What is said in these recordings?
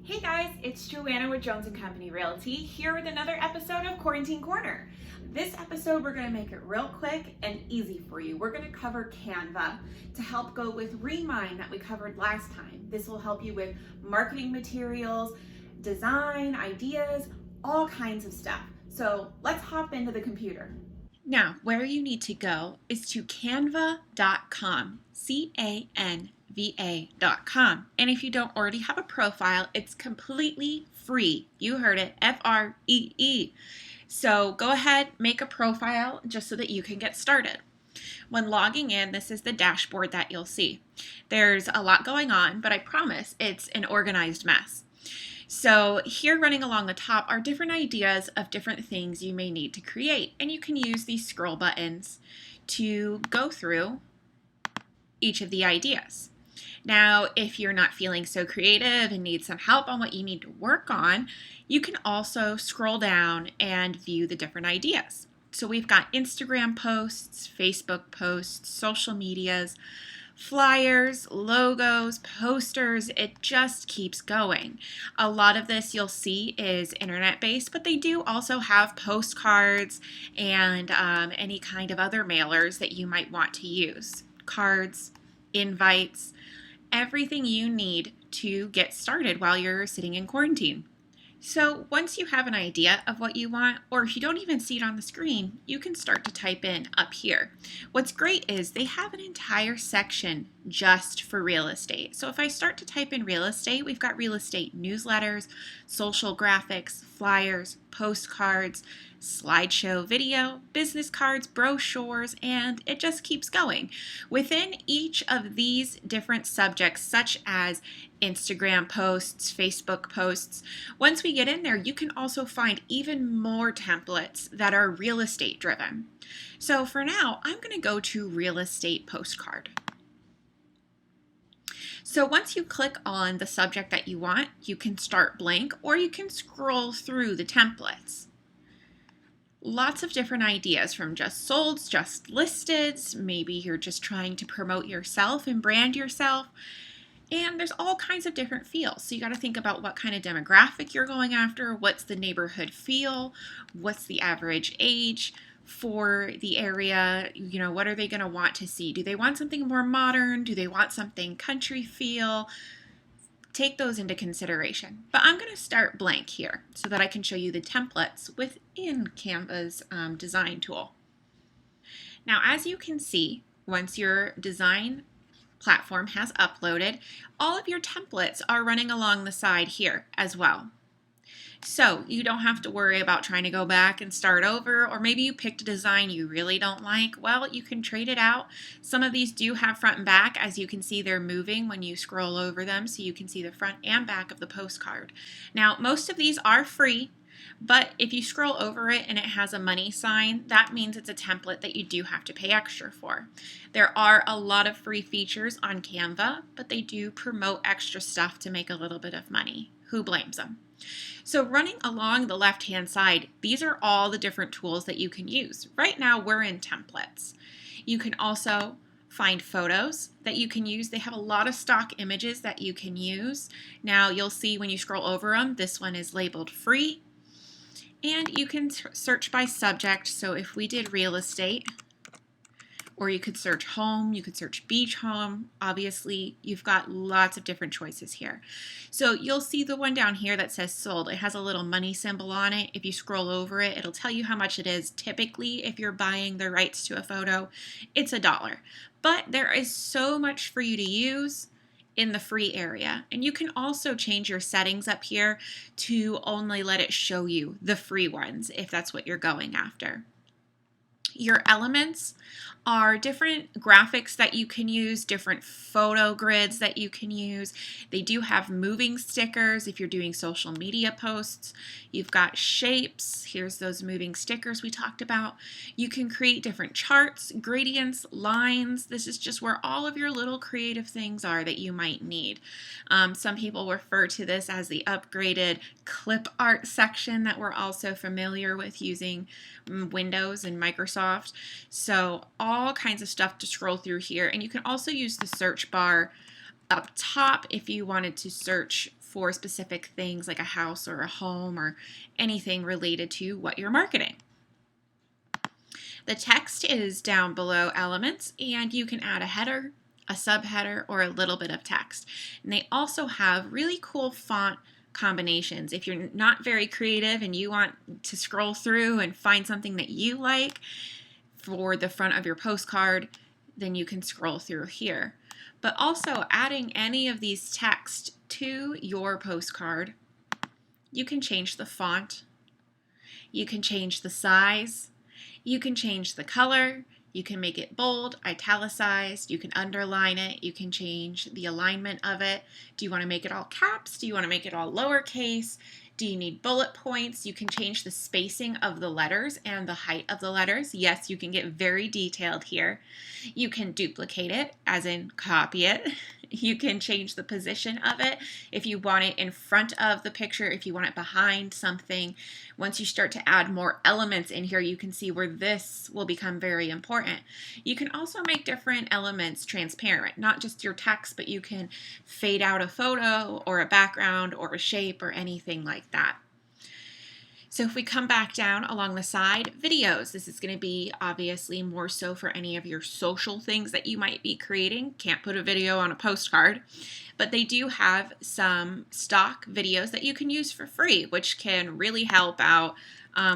Hey guys, it's Joanna with Jones & Company Realty here with another episode of Quarantine Corner. This episode we're going to make it real quick and easy for you. We're going to cover Canva to help go with Remind that we covered last time. This will help you with marketing materials, design, ideas, all kinds of stuff. So let's hop into the computer. Now, where you need to go is to canva.com, canva.com. And if you don't already have a profile, it's completely free. You heard it, Free. So go ahead, make a profile just so that you can get started. When logging in, this is the dashboard that you'll see. There's a lot going on, but I promise it's an organized mess. So here running along the top are different ideas of different things you may need to create, and you can use these scroll buttons to go through each of the ideas. Now, if you're not feeling so creative and need some help on what you need to work on, you can also scroll down and view the different ideas. So we've got Instagram posts, Facebook posts, social medias, flyers, logos, posters, it just keeps going. A lot of this you'll see is internet-based, but they do also have postcards and any kind of other mailers that you might want to use. Cards, invites, everything you need to get started while you're sitting in quarantine. So once you have an idea of what you want, or if you don't even see it on the screen, you can start to type in up here. What's great is they have an entire section just for real estate. So if I start to type in real estate, we've got real estate newsletters, social graphics, flyers, postcards, slideshow video, business cards, brochures, and it just keeps going. Within each of these different subjects, such as Instagram posts, Facebook posts, once we get in there, you can also find even more templates that are real estate driven. So for now, I'm going to go to real estate postcard. So once you click on the subject that you want, you can start blank or you can scroll through the templates. Lots of different ideas from just solds, just listeds, maybe you're just trying to promote yourself and brand yourself. And there's all kinds of different feels. So you got to think about what kind of demographic you're going after, what's the neighborhood feel, what's the average age for the area, what are they going to want to see? Do they want something more modern? Do they want something country feel? Take those into consideration. But I'm going to start blank here so that I can show you the templates within Canva's design tool. Now, as you can see, once your design platform has uploaded, all of your templates are running along the side here as well. So you don't have to worry about trying to go back and start over, or maybe you picked a design you really don't like. Well, you can trade it out. Some of these do have front and back. As you can see, they're moving when you scroll over them, so you can see the front and back of the postcard. Now, most of these are free, but if you scroll over it and it has a money sign, that means it's a template that you do have to pay extra for. There are a lot of free features on Canva, but they do promote extra stuff to make a little bit of money. Who blames them? So running along the left-hand side, these are all the different tools that you can use. Right now, we're in templates. You can also find photos that you can use. They have a lot of stock images that you can use. Now, you'll see when you scroll over them, this one is labeled free. And you can search by subject. So if we did real estate, or you could search home, you could search beach home. Obviously, you've got lots of different choices here. So you'll see the one down here that says sold. It has a little money symbol on it. If you scroll over it, it'll tell you how much it is. Typically, if you're buying the rights to a photo, it's $1. But there is so much for you to use in the free area. And you can also change your settings up here to only let it show you the free ones if that's what you're going after. Your elements are different graphics that you can use, different photo grids that you can use. They do have moving stickers if you're doing social media posts. You've got shapes. Here's those moving stickers we talked about. You can create different charts, gradients, lines. This is just where all of your little creative things are that you might need. Some people refer to this as the upgraded clip art section that we're also familiar with using Windows and Microsoft. So all kinds of stuff to scroll through here. And you can also use the search bar up top if you wanted to search for specific things like a house or a home or anything related to what you're marketing. The text is down below elements, and you can add a header, a subheader, or a little bit of text. And they also have really cool font combinations. If you're not very creative and you want to scroll through and find something that you like for the front of your postcard, then you can scroll through here. But also adding any of these text to your postcard, you can change the font, you can change the size, you can change the color, you can make it bold, italicized, you can underline it, you can change the alignment of it. Do you want to make it all caps? Do you want to make it all lowercase? Do you need bullet points? You can change the spacing of the letters and the height of the letters. Yes, you can get very detailed here. You can duplicate it, as in copy it. You can change the position of it if you want it in front of the picture, if you want it behind something. Once you start to add more elements in here, you can see where this will become very important. You can also make different elements transparent, not just your text, but you can fade out a photo or a background or a shape or anything like that. So if we come back down along the side, videos. This is going to be obviously more so for any of your social things that you might be creating. Can't put a video on a postcard, but they do have some stock videos that you can use for free, which can really help out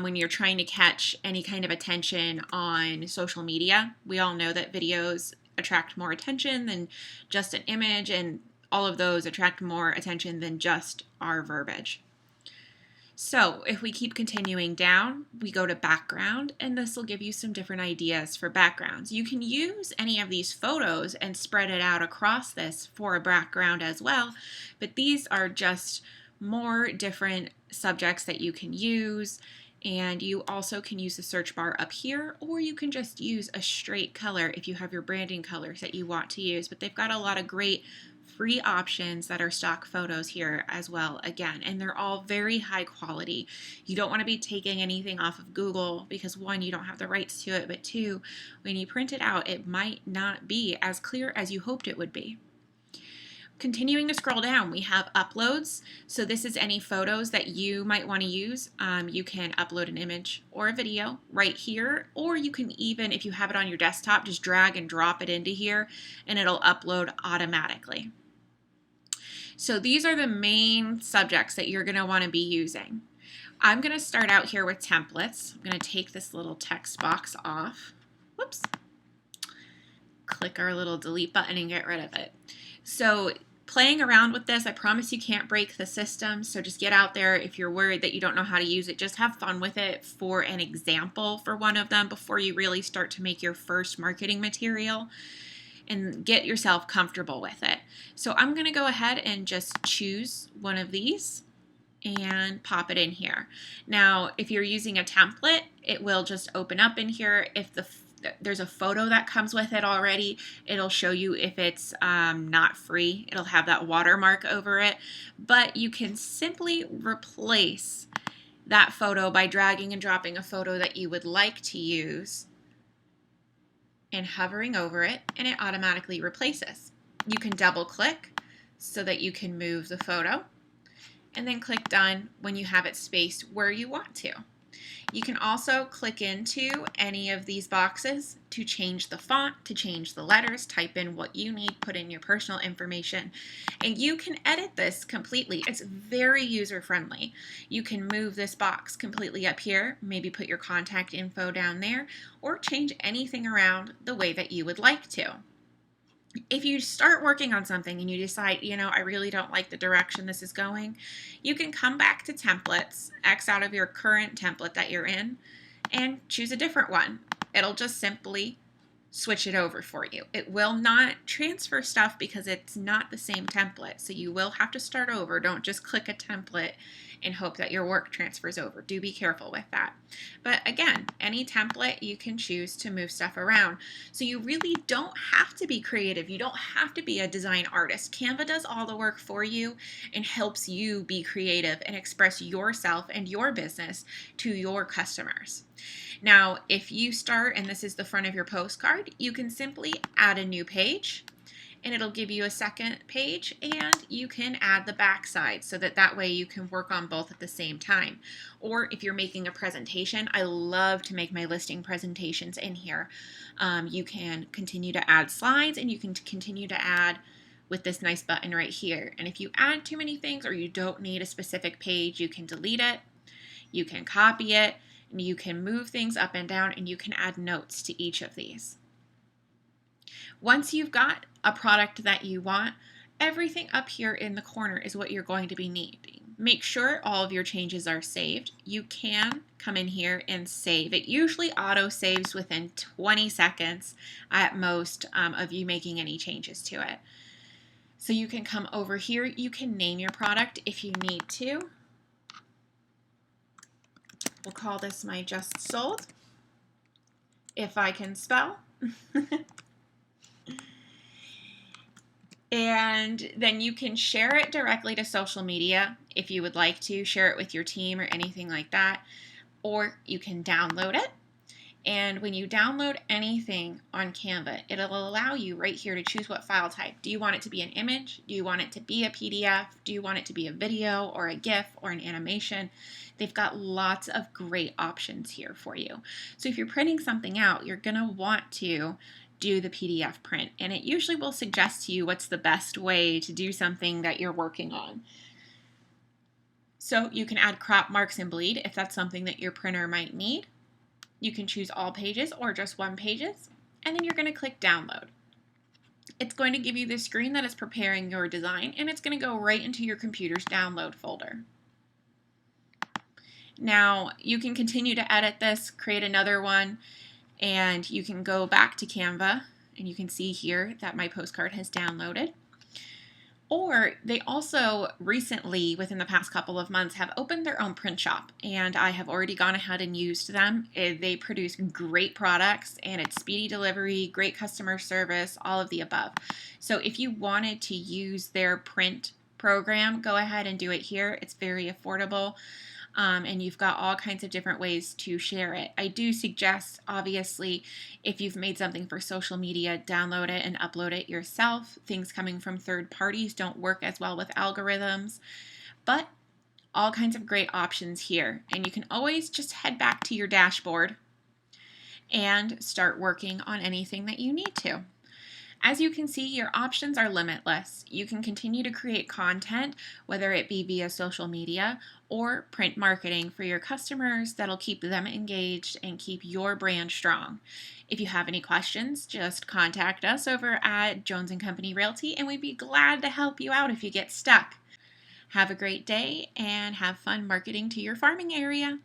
when you're trying to catch any kind of attention on social media. We all know that videos attract more attention than just an image, and all of those attract more attention than just our verbiage. So if we keep continuing down, we go to background, and this will give you some different ideas for backgrounds. You can use any of these photos and spread it out across this for a background as well, but these are just more different subjects that you can use, and you also can use the search bar up here, or you can just use a straight color if you have your branding colors that you want to use, but they've got a lot of great free options that are stock photos here as well, again, and they're all very high quality. You don't want to be taking anything off of Google because, one, you don't have the rights to it, but two, when you print it out, it might not be as clear as you hoped it would be. Continuing to scroll down, we have uploads. So this is any photos that you might want to use. You can upload an image or a video right here, or you can even, if you have it on your desktop, just drag and drop it into here and it'll upload automatically. So these are the main subjects that you're going to want to be using. I'm going to start out here with templates. I'm going to take this little text box off. Whoops. Click our little delete button and get rid of it. So playing around with this, I promise you can't break the system, so just get out there. If you're worried that you don't know how to use it, just have fun with it for an example for one of them before you really start to make your first marketing material, and get yourself comfortable with it. So I'm going to go ahead and just choose one of these and pop it in here. Now, if you're using a template, it will just open up in here. If there's a photo that comes with it already, it'll show you if it's not free. It'll have that watermark over it, but you can simply replace that photo by dragging and dropping a photo that you would like to use and hovering over it, and it automatically replaces. You can double click so that you can move the photo, and then click done when you have it spaced where you want to. You can also click into any of these boxes to change the font, to change the letters, type in what you need, put in your personal information, and you can edit this completely. It's very user-friendly. You can move this box completely up here, maybe put your contact info down there, or change anything around the way that you would like to. If you start working on something and you decide, I really don't like the direction this is going, you can come back to templates, X out of your current template that you're in, and choose a different one. It'll just simply switch it over for you. It will not transfer stuff because it's not the same template, so you will have to start over. Don't just click a template and hope that your work transfers over. Do be careful with that. But again, any template you can choose to move stuff around. So you really don't have to be creative. You don't have to be a design artist. Canva does all the work for you and helps you be creative and express yourself and your business to your customers. Now, if you start and this is the front of your postcard, you can simply add a new page and it'll give you a second page, and you can add the backside so that way you can work on both at the same time. Or if you're making a presentation, I love to make my listing presentations in here. You can continue to add slides, and you can continue to add with this nice button right here. And if you add too many things or you don't need a specific page, you can delete it, you can copy it, and you can move things up and down, and you can add notes to each of these. Once you've got a product that you want, everything up here in the corner is what you're going to be needing. Make sure all of your changes are saved. You can come in here and save. It usually auto saves within 20 seconds at most of you making any changes to it. So you can come over here. You can name your product if you need to. We'll call this my Just Sold, if I can spell. And then you can share it directly to social media if you would like to, share it with your team or anything like that, or you can download it. And when you download anything on Canva, it'll allow you right here to choose what file type. Do you want it to be an image? Do you want it to be a PDF? Do you want it to be a video or a GIF or an animation? They've got lots of great options here for you. So if you're printing something out, you're going to want to do the PDF print, and it usually will suggest to you what's the best way to do something that you're working on. So you can add crop, marks, and bleed if that's something that your printer might need. You can choose all pages or just one pages, and then you're going to click download. It's going to give you this screen that is preparing your design, and it's going to go right into your computer's download folder. Now you can continue to edit this, create another one, and you can go back to Canva, and you can see here that my postcard has downloaded. Or they also recently, within the past couple of months, have opened their own print shop, and I have already gone ahead and used them. They produce great products, and it's speedy delivery, great customer service, all of the above. So if you wanted to use their print program, go ahead and do it here. It's very affordable. And you've got all kinds of different ways to share it. I do suggest, obviously, if you've made something for social media, download it and upload it yourself. Things coming from third parties don't work as well with algorithms, but all kinds of great options here. And you can always just head back to your dashboard and start working on anything that you need to. As you can see, your options are limitless. You can continue to create content, whether it be via social media or print marketing for your customers that'll keep them engaged and keep your brand strong. If you have any questions, just contact us over at Jones & Company Realty, and we'd be glad to help you out if you get stuck. Have a great day and have fun marketing to your farming area.